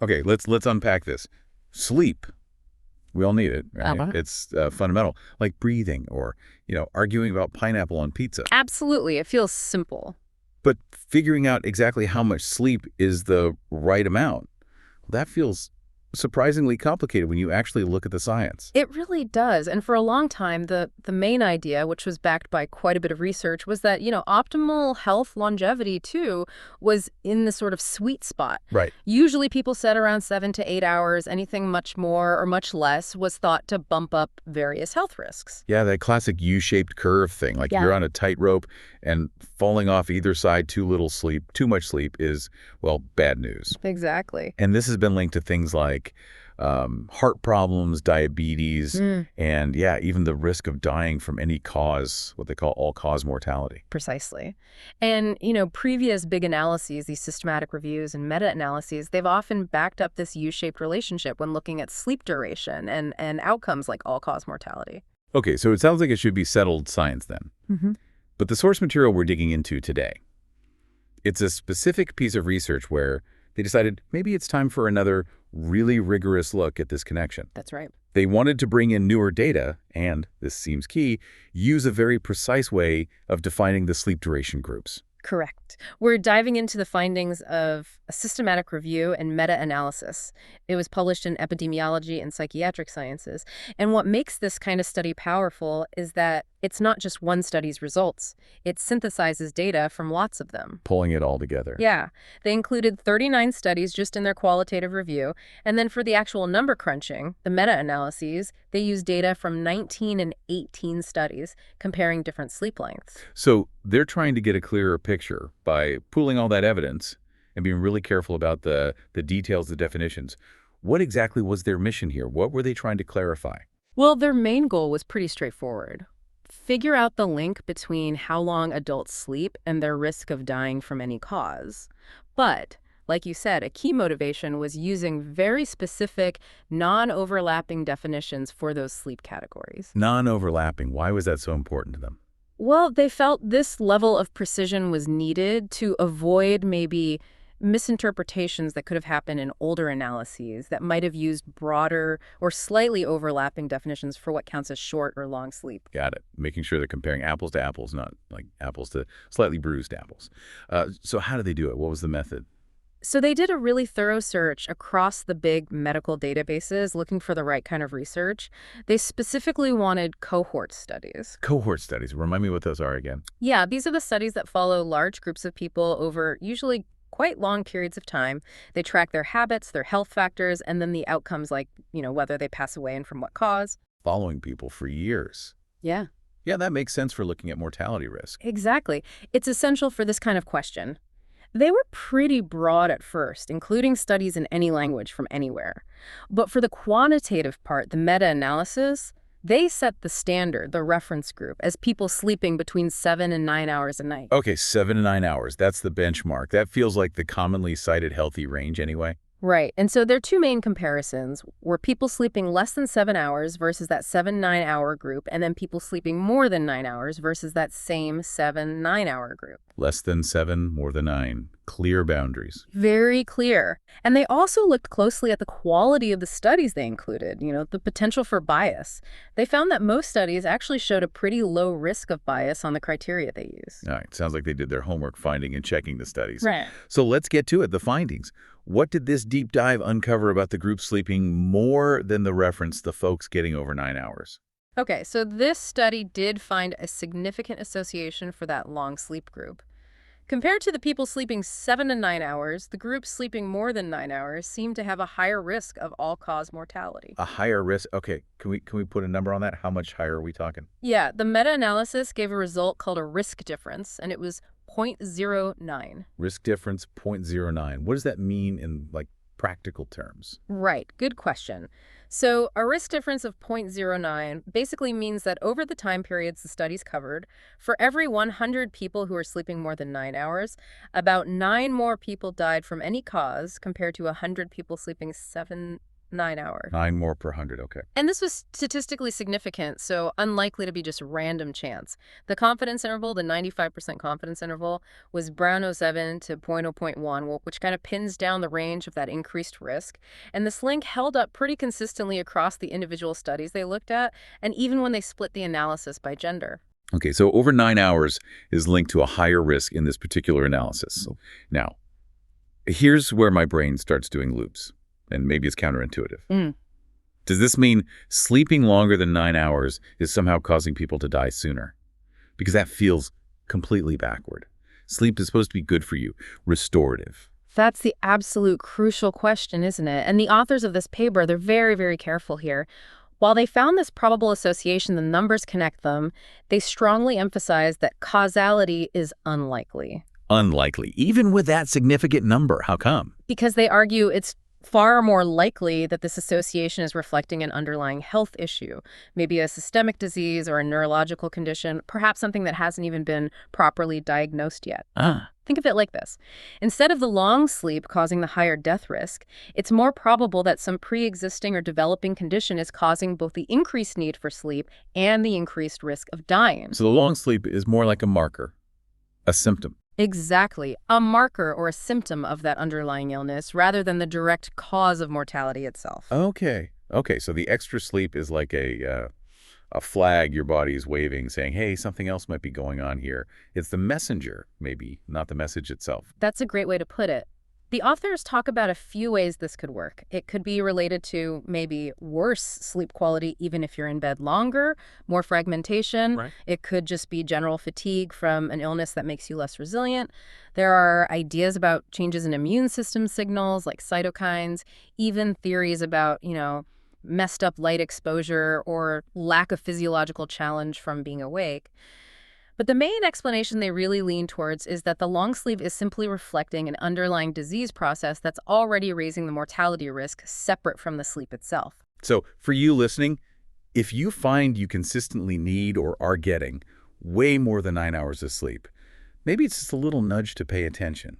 Okay, let's unpack this. Sleep. We all need it, right? Uh-huh. It's fundamental, like breathing or, arguing about pineapple on pizza. Absolutely. It feels simple. But figuring out exactly how much sleep is the right amount, that feels surprisingly complicated when you actually look at the science. It really does. And for a long time, the main idea, which was backed by quite a bit of research, was that, optimal health longevity, too, was in the sort of sweet spot. Right. Usually people said around 7 to 8 hours. Anything much more or much less was thought to bump up various health risks. Yeah, that classic U-shaped curve thing, like you're Yeah. on a tightrope and falling off either side, too much sleep is, well, bad news. Exactly. And this has been linked to things like heart problems, diabetes, and yeah, even the risk of dying from any cause, what they call all-cause mortality. Precisely. And, previous big analyses, these systematic reviews and meta-analyses, they've often backed up this U-shaped relationship when looking at sleep duration and outcomes like all-cause mortality. Okay, so it sounds like it should be settled science then. Hmm. But the source material we're digging into today, it's a specific piece of research where they decided maybe it's time for another really rigorous look at this connection. That's right. They wanted to bring in newer data and, this seems key, use a very precise way of defining the sleep duration groups. Correct. We're diving into the findings of a systematic review and meta-analysis. It was published in Epidemiology and Psychiatric Sciences. And what makes this kind of study powerful is that it's not just one study's results. It synthesizes data from lots of them. Pulling it all together. Yeah, they included 39 studies just in their qualitative review. And then for the actual number crunching, the meta-analyses, they used data from 19 and 18 studies comparing different sleep lengths. So they're trying to get a clearer picture by pooling all that evidence and being really careful about the details, the definitions. What exactly was their mission here? What were they trying to clarify? Well, their main goal was pretty straightforward. Figure out the link between how long adults sleep and their risk of dying from any cause. But, like you said, a key motivation was using very specific, non-overlapping definitions for those sleep categories. Non-overlapping. Why was that so important to them? Well, they felt this level of precision was needed to avoid maybe misinterpretations that could have happened in older analyses that might have used broader or slightly overlapping definitions for what counts as short or long sleep. Got it. Making sure they're comparing apples to apples, not like apples to slightly bruised apples. So how did they do it? What was the method? So they did a really thorough search across the big medical databases looking for the right kind of research. They specifically wanted cohort studies. Cohort studies. Remind me what those are again. Yeah, these are the studies that follow large groups of people over usually quite long periods of time. They track their habits, their health factors, and then the outcomes like, whether they pass away and from what cause. Following people for years. Yeah, Yeah, that makes sense for looking at mortality risk. exactly. It's essential for this kind of question. They were pretty broad at first, including studies in any language from anywhere. But for the quantitative part, the meta-analysis, they set the standard, the reference group, as people sleeping between 7 and 9 hours a night. Okay, 7 to 9 hours. That's the benchmark. That feels like the commonly cited healthy range anyway. Right. And so their two main comparisons were people sleeping less than 7 hours versus that 7-9 hour group, and then people sleeping more than 9 hours versus that same 7-9 hour group. Less than 7, more than 9. Clear boundaries. Very clear. And they also looked closely at the quality of the studies they included, the potential for bias. They found that most studies actually showed a pretty low risk of bias on the criteria they used. All right, sounds like they did their homework finding and checking the studies. Right. So let's get to it, the findings. What did this deep dive uncover about the group sleeping more than the reference, the folks getting over 9 hours? Okay, so this study did find a significant association for that long sleep group. Compared to the people sleeping 7 to 9 hours, the group sleeping more than 9 hours seemed to have a higher risk of all-cause mortality. A higher risk. Okay, can we put a number on that? How much higher are we talking? Yeah, the meta-analysis gave a result called a risk difference, and it was 0.09. Risk difference 0.09. What does that mean in practical terms? Right, good question. So a risk difference of 0.09 basically means that over the time periods the studies covered, for every 100 people who are sleeping more than 9 hours, about 9 more people died from any cause compared to 100 people sleeping 9 hours. 9 more per 100, okay. And this was statistically significant, so unlikely to be just random chance. The confidence interval, the 95% confidence interval, was Brown 07 to 0.0.1, which kind of pins down the range of that increased risk. And this link held up pretty consistently across the individual studies they looked at, and even when they split the analysis by gender. Okay, so over 9 hours is linked to a higher risk in this particular analysis. Now, here's where my brain starts doing loops, and maybe it's counterintuitive. Does this mean sleeping longer than 9 hours is somehow causing people to die sooner? Because that feels completely backward. Sleep is supposed to be good for you, restorative. That's the absolute crucial question, isn't it? And the authors of this paper, they're very, very careful here. While they found this probable association, the numbers connect them, they strongly emphasize that causality is unlikely. Unlikely, even with that significant number. How come? Because they argue it's far more likely that this association is reflecting an underlying health issue, maybe a systemic disease or a neurological condition, perhaps something that hasn't even been properly diagnosed yet. Think of it like this. Instead of the long sleep causing the higher death risk, it's more probable that some pre-existing or developing condition is causing both the increased need for sleep and the increased risk of dying. So the long sleep is more like a marker, a symptom. Exactly. A marker or a symptom of that underlying illness rather than the direct cause of mortality itself. Okay. Okay, so the extra sleep is like a flag your body is waving saying, hey, something else might be going on here. It's the messenger, maybe, not the message itself. That's a great way to put it. The authors talk about a few ways this could work. It could be related to maybe worse sleep quality even if you're in bed longer, more fragmentation. Right. It could just be general fatigue from an illness that makes you less resilient. There are ideas about changes in immune system signals like cytokines, even theories about, messed up light exposure or lack of physiological challenge from being awake. But the main explanation they really lean towards is that the long sleep is simply reflecting an underlying disease process that's already raising the mortality risk separate from the sleep itself. So for you listening, if you find you consistently need or are getting way more than 9 hours of sleep, maybe it's just a little nudge to pay attention.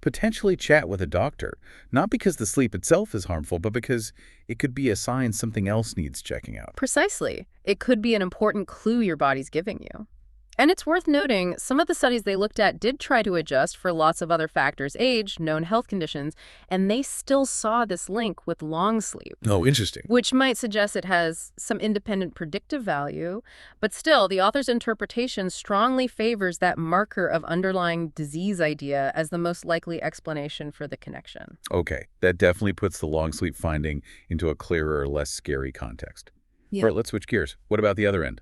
Potentially chat with a doctor, not because the sleep itself is harmful, but because it could be a sign something else needs checking out. Precisely. It could be an important clue your body's giving you. And it's worth noting, some of the studies they looked at did try to adjust for lots of other factors, age, known health conditions, and they still saw this link with long sleep. Oh, interesting. Which might suggest it has some independent predictive value, but still, the author's interpretation strongly favors that marker of underlying disease idea as the most likely explanation for the connection. Okay, that definitely puts the long sleep finding into a clearer, less scary context. Yeah. All right, let's switch gears. What about the other end?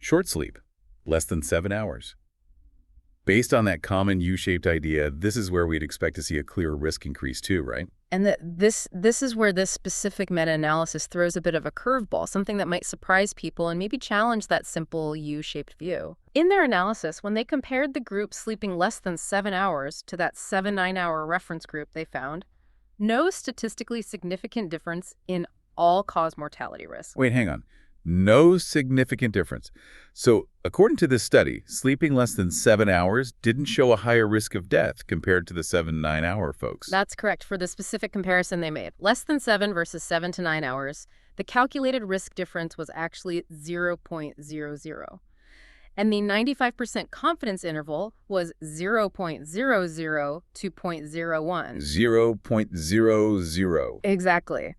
Short sleep. Less than 7 hours. Based on that common U-shaped idea, this is where we'd expect to see a clear risk increase too, right? And this is where this specific meta-analysis throws a bit of a curveball, something that might surprise people and maybe challenge that simple U-shaped view. In their analysis, when they compared the group sleeping less than 7 hours to that 7 9-hour reference group, they found no statistically significant difference in all-cause mortality risk. Wait, hang on. No significant difference. So, according to this study, sleeping less than 7 hours didn't show a higher risk of death compared to the 7-9 hour folks. That's correct for the specific comparison they made. Less than 7 versus 7 to 9 hours, the calculated risk difference was actually 0.00. And the 95% confidence interval was 0.00 to 0.01. 0.00. Exactly.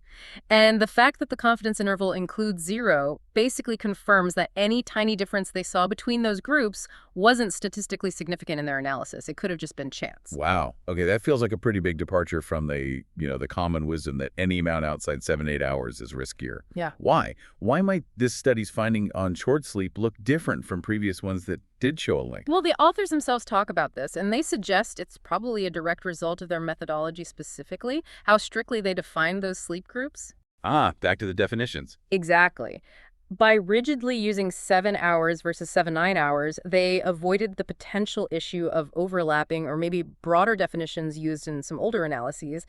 And the fact that the confidence interval includes 0 basically confirms that any tiny difference they saw between those groups wasn't statistically significant in their analysis. It could have just been chance. Wow. Okay, that feels like a pretty big departure from the common wisdom that any amount outside 7-8 hours is riskier. Yeah. Why? Why might this study's finding on short sleep look different from previous ones that did show a link? Well, the authors themselves talk about this, and they suggest it's probably a direct result of their methodology specifically, how strictly they define those sleep groups. Back to the definitions. Exactly. By rigidly using 7 hours versus 7-9 hours, they avoided the potential issue of overlapping or maybe broader definitions used in some older analyses.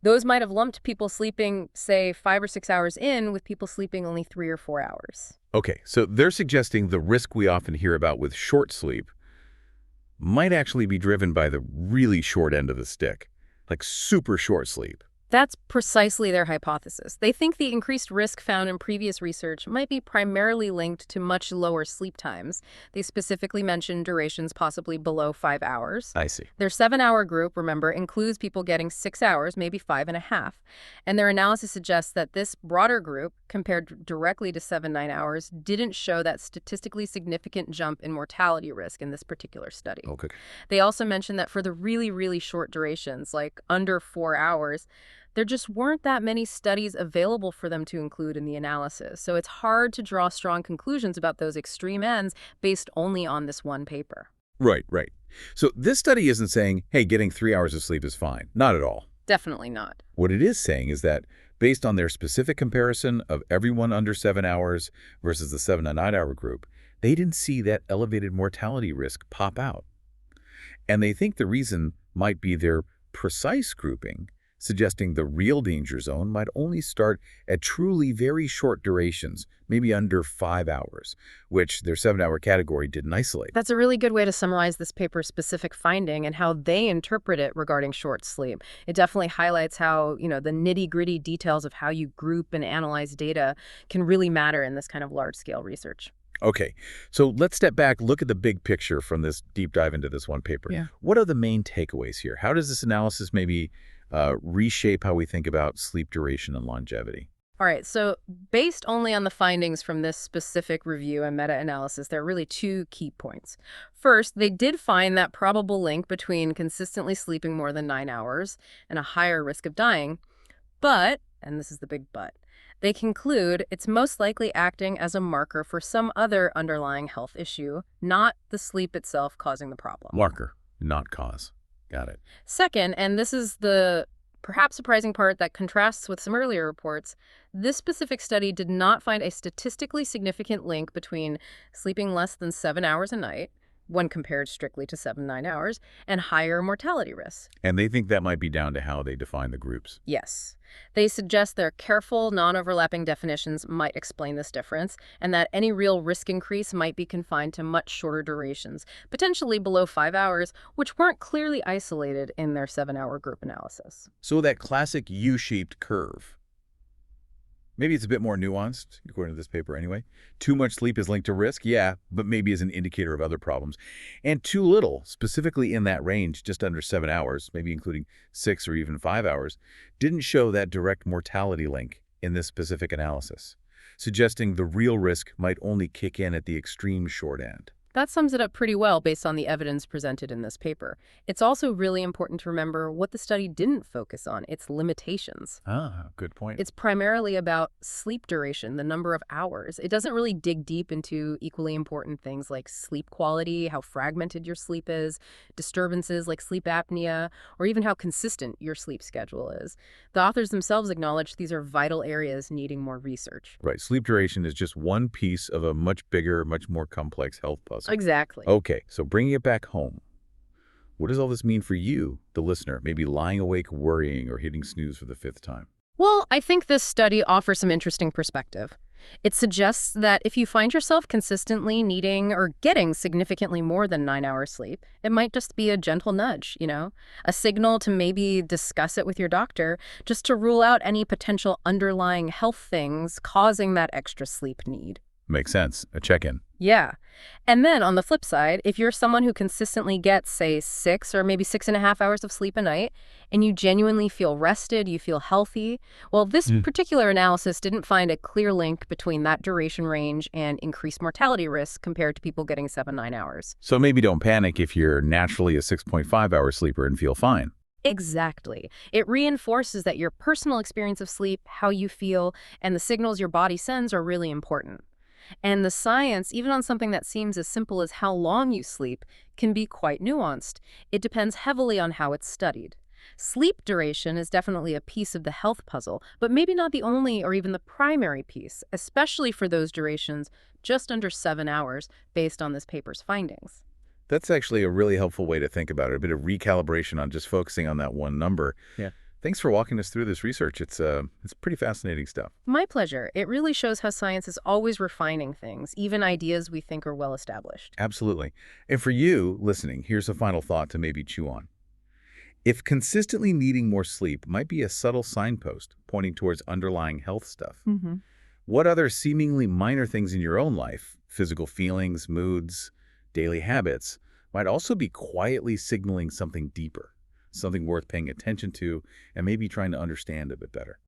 Those might have lumped people sleeping, say, 5 or 6 hours in with people sleeping only 3 or 4 hours. Okay, so they're suggesting the risk we often hear about with short sleep might actually be driven by the really short end of the stick, like super short sleep. That's precisely their hypothesis. They think the increased risk found in previous research might be primarily linked to much lower sleep times. They specifically mentioned durations possibly below 5 hours. I see. Their 7-hour group, remember, includes people getting 6 hours, maybe 5.5. And their analysis suggests that this broader group, compared directly to 7-9 hours, didn't show that statistically significant jump in mortality risk in this particular study. Okay. They also mentioned that for the really, really short durations, like under 4 hours, there just weren't that many studies available for them to include in the analysis. So it's hard to draw strong conclusions about those extreme ends based only on this one paper. Right, right. So this study isn't saying, hey, getting 3 hours of sleep is fine. Not at all. Definitely not. What it is saying is that based on their specific comparison of everyone under 7 hours versus the 7 to 9 hour group, they didn't see that elevated mortality risk pop out. And they think the reason might be their precise grouping, suggesting the real danger zone might only start at truly very short durations, maybe under 5 hours, which their 7-hour category didn't isolate. That's a really good way to summarize this paper's specific finding and how they interpret it regarding short sleep. It definitely highlights how, the nitty-gritty details of how you group and analyze data can really matter in this kind of large-scale research. Okay, so let's step back, look at the big picture from this deep dive into this one paper. Yeah. What are the main takeaways here? How does this analysis maybe reshape how we think about sleep duration and longevity? All right, so based only on the findings from this specific review and meta-analysis, there are really two key points. First, they did find that probable link between consistently sleeping more than 9 hours and a higher risk of dying, but, and this is the big but, they conclude it's most likely acting as a marker for some other underlying health issue, not the sleep itself causing the problem. Marker, not cause. Got it. Second, and this is the perhaps surprising part that contrasts with some earlier reports, this specific study did not find a statistically significant link between sleeping less than 7 hours a night, when compared strictly to 7-9 hours, and higher mortality risks. And they think that might be down to how they define the groups. Yes. They suggest their careful, non-overlapping definitions might explain this difference, and that any real risk increase might be confined to much shorter durations, potentially below 5 hours, which weren't clearly isolated in their 7-hour group analysis. So that classic U-shaped curve. Maybe it's a bit more nuanced, according to this paper anyway. Too much sleep is linked to risk, yeah, but maybe as an indicator of other problems. And too little, specifically in that range, just under 7 hours, maybe including 6 or even 5 hours, didn't show that direct mortality link in this specific analysis, suggesting the real risk might only kick in at the extreme short end. That sums it up pretty well based on the evidence presented in this paper. It's also really important to remember what the study didn't focus on, its limitations. Ah, good point. It's primarily about sleep duration, the number of hours. It doesn't really dig deep into equally important things like sleep quality, how fragmented your sleep is, disturbances like sleep apnea, or even how consistent your sleep schedule is. The authors themselves acknowledge these are vital areas needing more research. Right, sleep duration is just one piece of a much bigger, much more complex health puzzle. Exactly. Okay, so bringing it back home, what does all this mean for you, the listener, maybe lying awake worrying or hitting snooze for the 5th time? Well, I think this study offers some interesting perspective. It suggests that if you find yourself consistently needing or getting significantly more than 9 hours sleep, it might just be a gentle nudge, a signal to maybe discuss it with your doctor, just to rule out any potential underlying health things causing that extra sleep need. Makes sense. A check-in. Yeah. And then on the flip side, if you're someone who consistently gets, say, 6 or maybe 6.5 hours of sleep a night, and you genuinely feel rested, you feel healthy, well, this particular analysis didn't find a clear link between that duration range and increased mortality risk compared to people getting 7-9 hours. So maybe don't panic if you're naturally a 6.5-hour sleeper and feel fine. Exactly. It reinforces that your personal experience of sleep, how you feel, and the signals your body sends are really important. And the science, even on something that seems as simple as how long you sleep, can be quite nuanced. It depends heavily on how it's studied. Sleep duration is definitely a piece of the health puzzle, but maybe not the only or even the primary piece, especially for those durations just under 7 hours based on this paper's findings. That's actually a really helpful way to think about it, a bit of recalibration on just focusing on that one number. Yeah. Thanks for walking us through this research. It's pretty fascinating stuff. My pleasure. It really shows how science is always refining things, even ideas we think are well established. Absolutely. And for you listening, here's a final thought to maybe chew on. If consistently needing more sleep might be a subtle signpost pointing towards underlying health stuff, Hmm. what other seemingly minor things in your own life, physical feelings, moods, daily habits, might also be quietly signaling something deeper, something worth paying attention to, and maybe trying to understand a bit better?